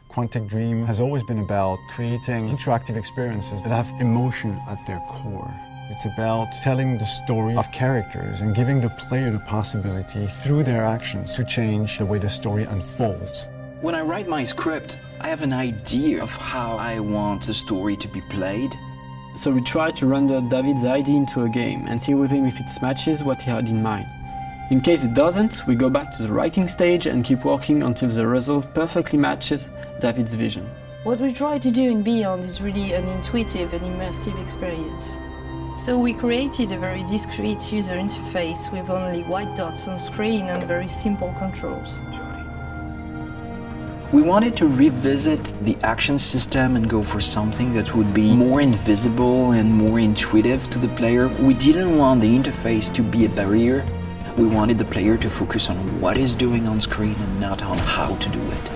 Quantic Dream has always been about creating interactive experiences that have emotion at their core. It's about telling the story of characters and giving the player the possibility, through their actions, to change the way the story unfolds. When I write my script, I have an idea of how I want the story to be played. So we try to render David's idea into a game and see with him if it matches what he had in mind. In case it doesn't, we go back to the writing stage and keep working until the result perfectly matches David's vision. What we try to do in Beyond is really an intuitive and immersive experience. So we created a very discreet user interface with only white dots on screen and very simple controls. We wanted to revisit the action system and go for something that would be more invisible and more intuitive to the player. We didn't want the interface to be a barrier. We wanted the player to focus on what he's doing on screen and not on how to do it.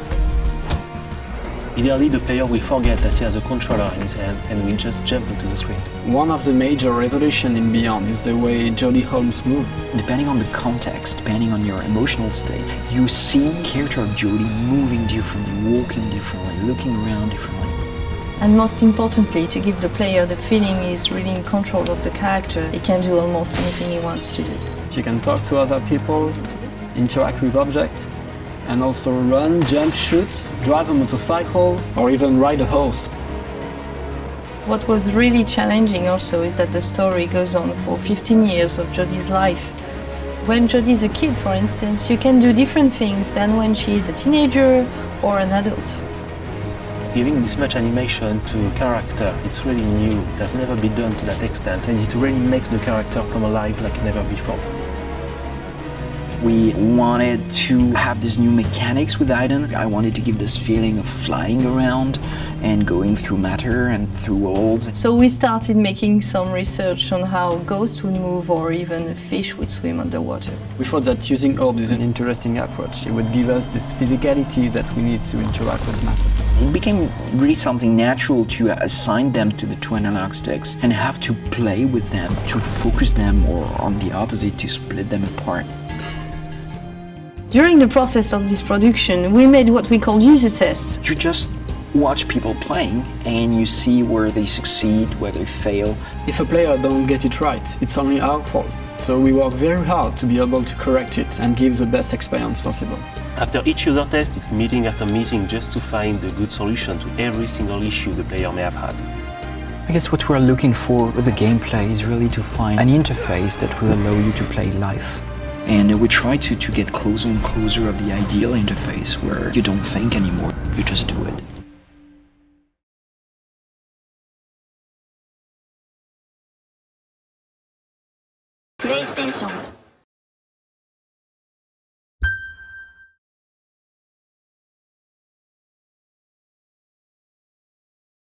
Ideally, the player will forget that he has a controller in his hand and will just jump into the screen. One of the major revolutions in Beyond is the way Jodie Holmes moves. Depending on the context, depending on your emotional state, you see character of Jodie moving differently, walking differently, looking around differently. And most importantly, to give the player the feeling he's really in control of the character, he can do almost anything he wants to do. She can talk to other people, interact with objects, and also run, jump, shoot, drive a motorcycle, or even ride a horse. What was really challenging also is that the story goes on for 15 years of Jodie's life. When Jodie's a kid, for instance, you can do different things than when she's a teenager or an adult. Giving this much animation to a character, it's really new. It has never been done to that extent, and it really makes the character come alive like never before. We wanted to have these new mechanics with Aiden. I wanted to give this feeling of flying around and going through matter and through walls. So we started making some research on how ghosts would move or even a fish would swim underwater. We thought that using orbs is an interesting approach. It would give us this physicality that we need to interact with matter. It became really something natural to assign them to the two analog sticks and have to play with them, to focus them, or on the opposite, to split them apart. During the process of this production, we made what we call user tests. You just watch people playing and you see where they succeed, where they fail. If a player don't get it right, it's only our fault. So we work very hard to be able to correct it and give the best experience possible. After each user test, it's meeting after meeting just to find the good solution to every single issue the player may have had. I guess what we're looking for with the gameplay is really to find an interface that will allow you to play live. And we try to get closer and closer of the ideal interface where you don't think anymore, you just do it. PlayStation